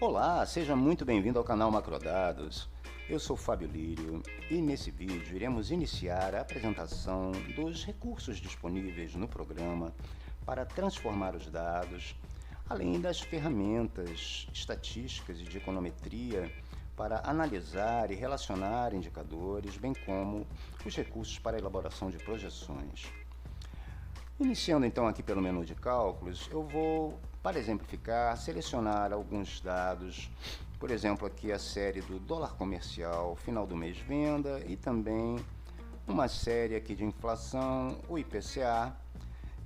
Olá, seja muito bem-vindo ao canal Macrodados. Eu sou Fábio Lírio e nesse vídeo iremos iniciar a apresentação dos recursos disponíveis no programa para transformar os dados, além das ferramentas estatísticas e de econometria para analisar e relacionar indicadores, bem como os recursos para a elaboração de projeções. Iniciando então aqui pelo menu de cálculos, eu vou, para exemplificar, selecionar alguns dados, por exemplo aqui a série do dólar comercial, final do mês venda, e também uma série aqui de inflação, o IPCA.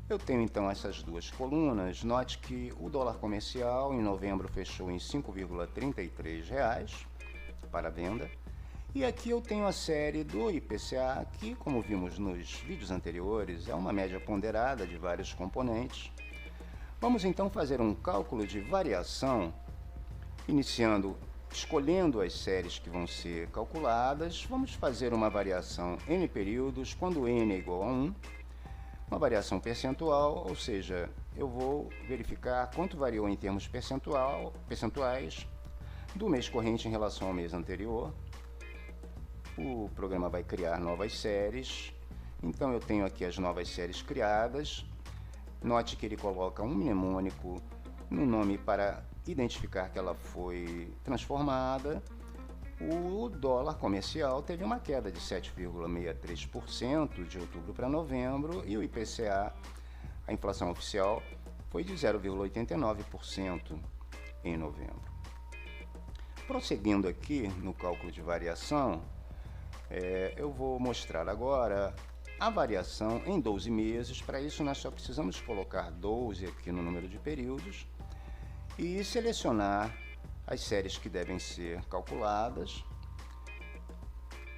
Eu tenho então essas duas colunas. Note que o dólar comercial em novembro fechou em R$ 5,33 para a venda. E aqui eu tenho a série do IPCA, que, como vimos nos vídeos anteriores, é uma média ponderada de vários componentes. Vamos então fazer um cálculo de variação, escolhendo as séries que vão ser calculadas. Vamos fazer uma variação n períodos, quando n é igual a 1, uma variação percentual, ou seja, eu vou verificar quanto variou em termos percentuais do mês corrente em relação ao mês anterior. O programa vai criar novas séries, então eu tenho aqui as novas séries criadas. Note que ele coloca um mnemônico no nome para identificar que ela foi transformada. O dólar comercial teve uma queda de 7,63% de outubro para novembro e o IPCA, a inflação oficial, foi de 0,89% em novembro. Prosseguindo aqui no cálculo de variação, eu vou mostrar agora a variação em 12 meses. Para isso nós só precisamos colocar 12 aqui no número de períodos e selecionar as séries que devem ser calculadas.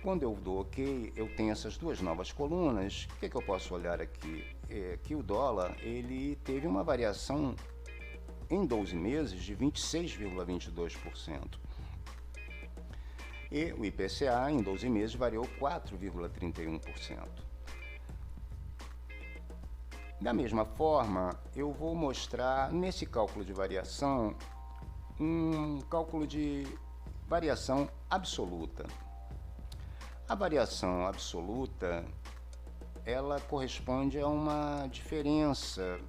Quando eu dou OK, eu tenho essas duas novas colunas. O que eu posso olhar aqui? Que o dólar ele teve uma variação em 12 meses de 26,22%. E o IPCA em 12 meses variou 4,31%. Da mesma forma, eu vou mostrar nesse cálculo de variação um cálculo de variação absoluta. A variação absoluta, ela corresponde a uma diferença.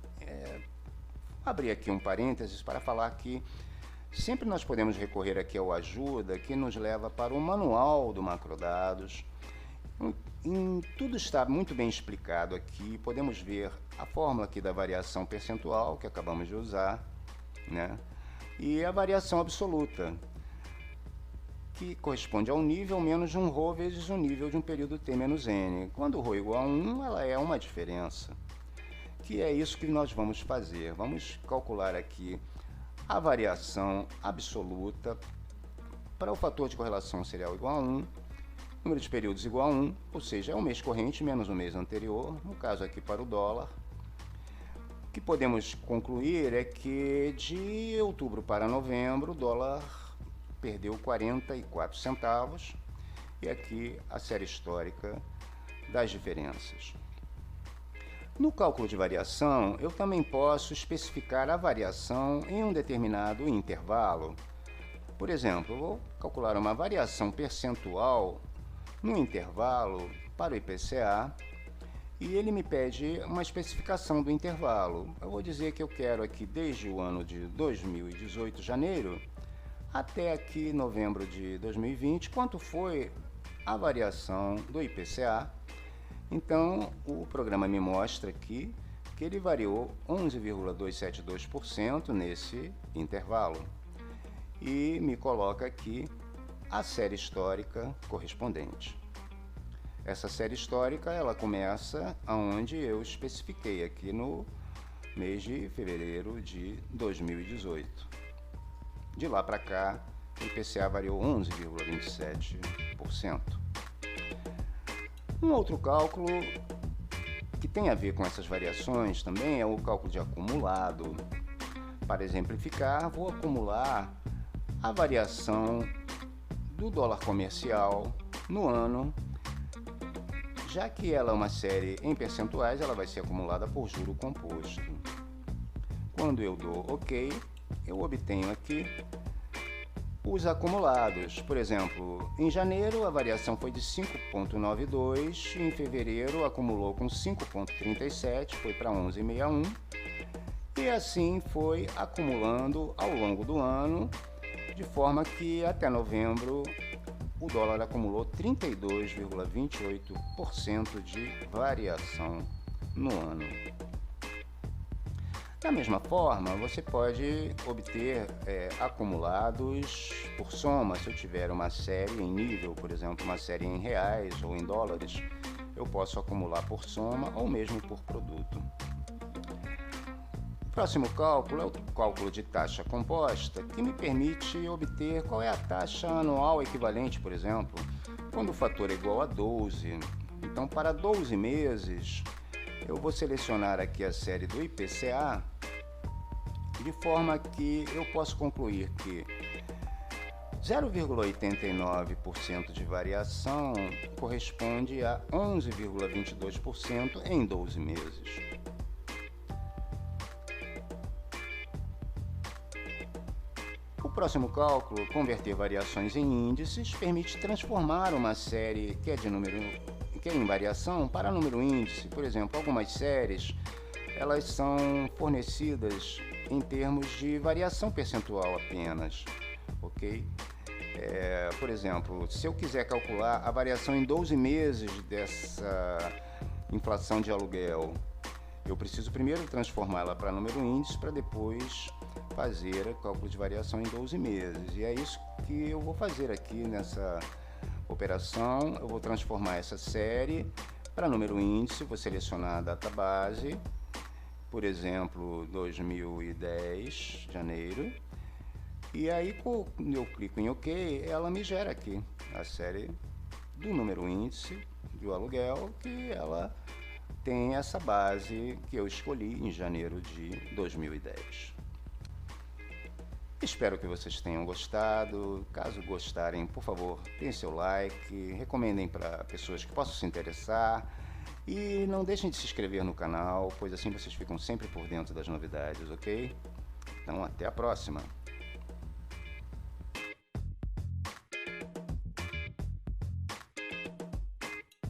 Vou abrir aqui um parênteses para falar que sempre nós podemos recorrer aqui ao ajuda, que nos leva para o manual do Macrodados. Tudo está muito bem explicado aqui. Podemos ver a fórmula aqui da variação percentual, que acabamos de usar, né? E a variação absoluta, que corresponde ao nível menos de um ρ vezes o nível de um período t menos n. Quando o ρ é igual a 1, ela é uma diferença, que é isso que nós vamos fazer. Vamos calcular aqui a variação absoluta para o fator de correlação serial igual a 1, número de períodos igual a 1, ou seja, é o mês corrente menos o mês anterior, no caso aqui para o dólar. O que podemos concluir é que de outubro para novembro o dólar perdeu 44 centavos, e aqui a série histórica das diferenças. No cálculo de variação, eu também posso especificar a variação em um determinado intervalo. Por exemplo, eu vou calcular uma variação percentual no intervalo para o IPCA e ele me pede uma especificação do intervalo. Eu vou dizer que eu quero aqui desde o ano de 2018, janeiro, até aqui novembro de 2020, quanto foi a variação do IPCA. Então, o programa me mostra aqui que ele variou 11,272% nesse intervalo e me coloca aqui a série histórica correspondente. Essa série histórica ela começa aonde eu especifiquei aqui no mês de fevereiro de 2018. De lá para cá, o IPCA variou 11,27%. Um outro cálculo que tem a ver com essas variações também é o cálculo de acumulado. Para exemplificar, vou acumular a variação do dólar comercial no ano. Já que ela é uma série em percentuais, ela vai ser acumulada por juro composto. Quando eu dou OK, eu obtenho aqui os acumulados. Por exemplo, em janeiro a variação foi de 5,92, em fevereiro acumulou com 5,37, foi para 11,61, e assim foi acumulando ao longo do ano, de forma que até novembro o dólar acumulou 32,28% de variação no ano. Da mesma forma, você pode obter acumulados por soma. Se eu tiver uma série em nível, por exemplo, uma série em reais ou em dólares, eu posso acumular por soma ou mesmo por produto. O próximo cálculo é o cálculo de taxa composta, que me permite obter qual é a taxa anual equivalente, por exemplo, quando o fator é igual a 12. Então, para 12 meses, eu vou selecionar aqui a série do IPCA, de forma que eu posso concluir que 0,89% de variação corresponde a 11,22% em 12 meses. O próximo cálculo, converter variações em índices, permite transformar uma série que é em variação para número índice. Por exemplo, algumas séries elas são fornecidas em termos de variação percentual apenas, ok? Por exemplo, se eu quiser calcular a variação em 12 meses dessa inflação de aluguel, eu preciso primeiro transformá-la para número índice para depois fazer o cálculo de variação em 12 meses. E é isso que eu vou fazer aqui nessa operação. Eu vou transformar essa série para número índice, vou selecionar a data base, por exemplo, 2010, janeiro, e aí quando eu clico em OK, ela me gera aqui a série do número índice do aluguel, que ela tem essa base que eu escolhi em janeiro de 2010. Espero que vocês tenham gostado. Caso gostarem, por favor, deem seu like, recomendem para pessoas que possam se interessar e não deixem de se inscrever no canal, pois assim vocês ficam sempre por dentro das novidades, ok? Então, até a próxima!